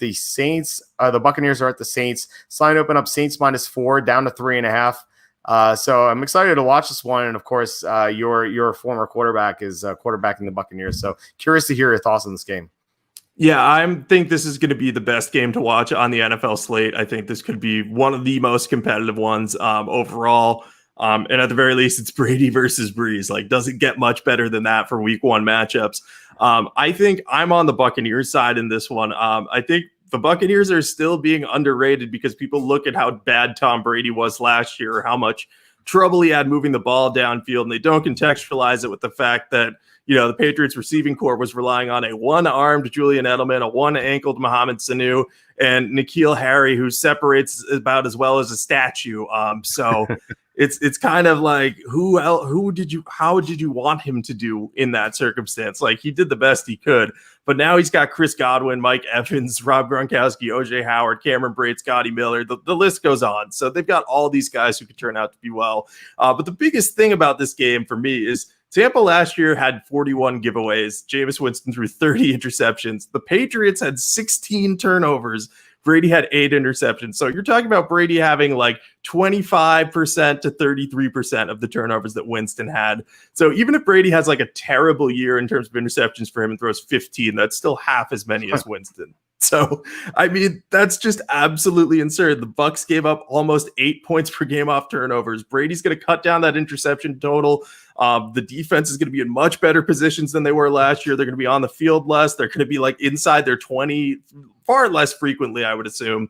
the Saints, the Buccaneers are at the Saints. Line open up Saints -4 down to 3.5. So I'm excited to watch this one. And of course, your former quarterback is quarterbacking the Buccaneers. So curious to hear your thoughts on this game. Yeah, I think this is going to be the best game to watch on the NFL slate. I think this could be one of the most competitive ones overall. And at the very least, it's Brady versus Brees. Like, doesn't get much better than that for week one matchups. I think I'm on the Buccaneers side in this one. I think the Buccaneers are still being underrated because people look at how bad Tom Brady was last year, or how much trouble he had moving the ball downfield, and they don't contextualize it with the fact that, you know, the Patriots receiving corps was relying on a one-armed Julian Edelman, a one-ankled Mohamed Sanu, and N'Keal Harry, who separates about as well as a statue. So it's kind of like, how did you want him to do in that circumstance? Like, he did the best he could, but now he's got Chris Godwin, Mike Evans, Rob Gronkowski, OJ Howard, Cameron Brate, Scotty Miller. The list goes on. So they've got all these guys who could turn out to be well. But the biggest thing about this game for me is Tampa last year had 41 giveaways. Jameis Winston threw 30 interceptions. The Patriots had 16 turnovers. Brady had 8 interceptions. So you're talking about Brady having like 25% to 33% of the turnovers that Winston had. So even if Brady has like a terrible year in terms of interceptions for him and throws 15, that's still half as many as Winston. So, I mean, that's just absolutely absurd. The Bucs gave up almost 8 points per game off turnovers. Brady's going to cut down that interception total. The defense is going to be in much better positions than they were last year. They're going to be on the field less. They're going to be like inside their 20 far less frequently, I would assume.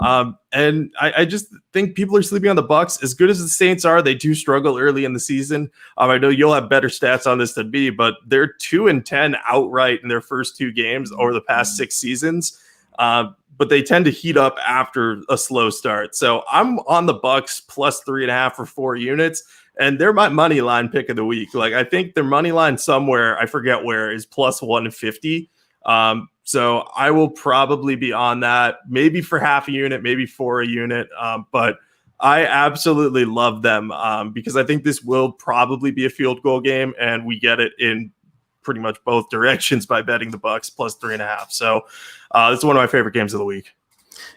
And I just think people are sleeping on the Bucs. As good as the Saints are, they do struggle early in the season. I know you'll have better stats on this than me, but they're 2-10 outright in their first 2 games over the past 6 seasons. But they tend to heat up after a slow start. So I'm on the Bucs plus 3.5 for 4 units. And they're my money line pick of the week. Like, I think their money line somewhere, I forget where, is plus 150. So I will probably be on that, maybe for half a unit, maybe for a unit. But I absolutely love them because I think this will probably be a field goal game, and we get it in pretty much both directions by betting the Bucs plus 3.5. So it's one of my favorite games of the week.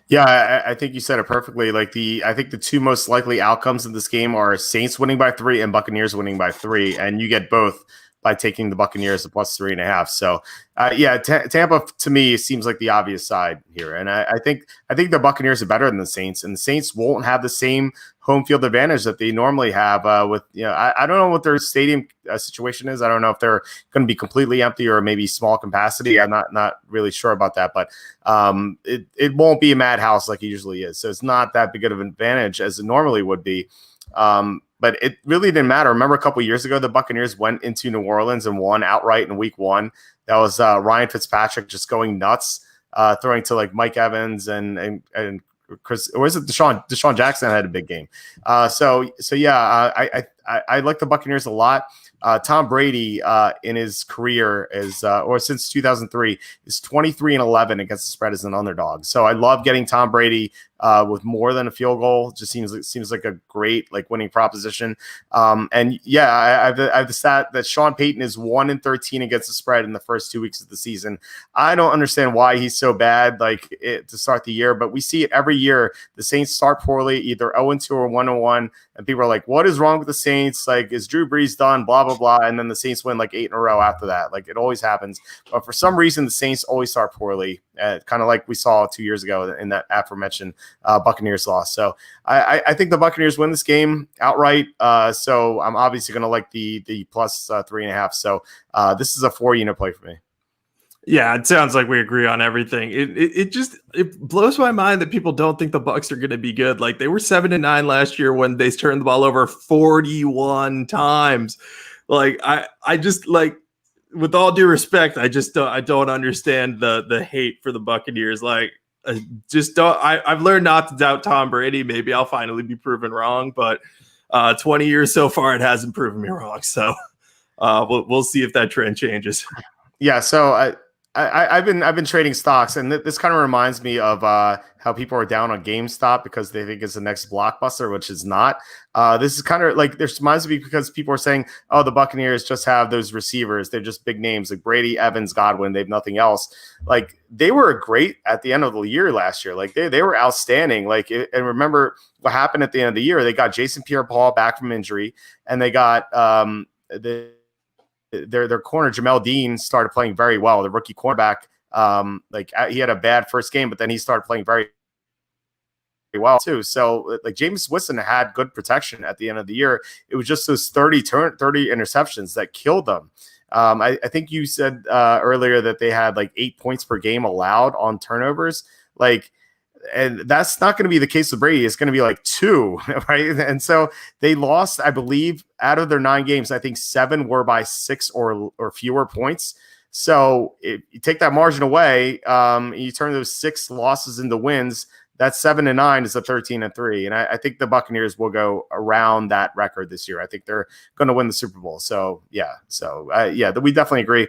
Yeah, I think you said it perfectly. Like, I think the 2 most likely outcomes in this game are Saints winning by 3 and Buccaneers winning by 3, and you get both by taking the Buccaneers at plus 3.5. So, Tampa to me seems like the obvious side here, and I think the Buccaneers are better than the Saints, and the Saints won't have the same home field advantage that they normally have. With I don't know what their stadium situation is. I don't know if they're going to be completely empty or maybe small capacity. I'm not really sure about that, but it won't be a madhouse like it usually is. So it's not that big of an advantage as it normally would be. But it really didn't matter. Remember a couple years ago, the Buccaneers went into New Orleans and won outright in week 1. That was Ryan Fitzpatrick just going nuts, throwing to like Mike Evans and Chris, or is it Deshaun Jackson had a big game. So yeah, I like the Buccaneers a lot. Tom Brady in his career is or since 2003 is 23-11 against the spread as an underdog. So I love getting Tom Brady with more than a field goal. Just seems like a great like winning proposition. And yeah, I have the stat that Sean Payton is 1-13 against the spread in the first 2 weeks of the season. I don't understand why he's so bad to start the year, but we see it every year. The Saints start poorly, either 0-2 or 1-1, and people are like, "What is wrong with the Saints? Like, is Drew Brees done?" Blah blah blah, and then the Saints win like 8 in a row after that. Like, it always happens. But for some reason, the Saints always start poorly, kind of like we saw 2 years ago in that aforementioned Buccaneers loss. So I think the Buccaneers win this game outright. So I'm obviously going to like the plus 3.5. So this is a 4-unit play for me. Yeah, it sounds like we agree on everything. It blows my mind that people don't think the Bucs are going to be good. Like, they were 7-9 last year when they turned the ball over 41 times. Like, I just, like, with all due respect, I don't understand the hate for the Buccaneers. Like, I've learned not to doubt Tom Brady. Maybe I'll finally be proven wrong, but 20 years so far, it hasn't proven me wrong. So we'll see if that trend changes. Yeah. So I've been trading stocks, and this kind of reminds me of how people are down on GameStop because they think it's the next blockbuster, which is not. This is kind of like this reminds me because people are saying, "Oh, the Buccaneers just have those receivers; they're just big names like Brady, Evans, Godwin. They have nothing else." Like they were great at the end of the year last year. Like they were outstanding. Like and remember what happened at the end of the year? They got Jason Pierre-Paul back from injury, and they got their corner Jamel Dean started playing very well. The rookie cornerback, like he had a bad first game, but then he started playing very well too. So like James Winston had good protection at the end of the year. It was just those 30 interceptions that killed them. I think you said earlier that they had like 8 points per game allowed on turnovers. Like, and that's not going to be the case with Brady. It's going to be like 2, right? And so they lost, I believe, out of their 9 games, I think 7 were by 6 or fewer points. So if you take that margin away, you turn those 6 losses into wins. That 7-9 is a 13-3, and I think the Buccaneers will go around that record this year. I think they're going to win the Super Bowl. So yeah, we definitely agree.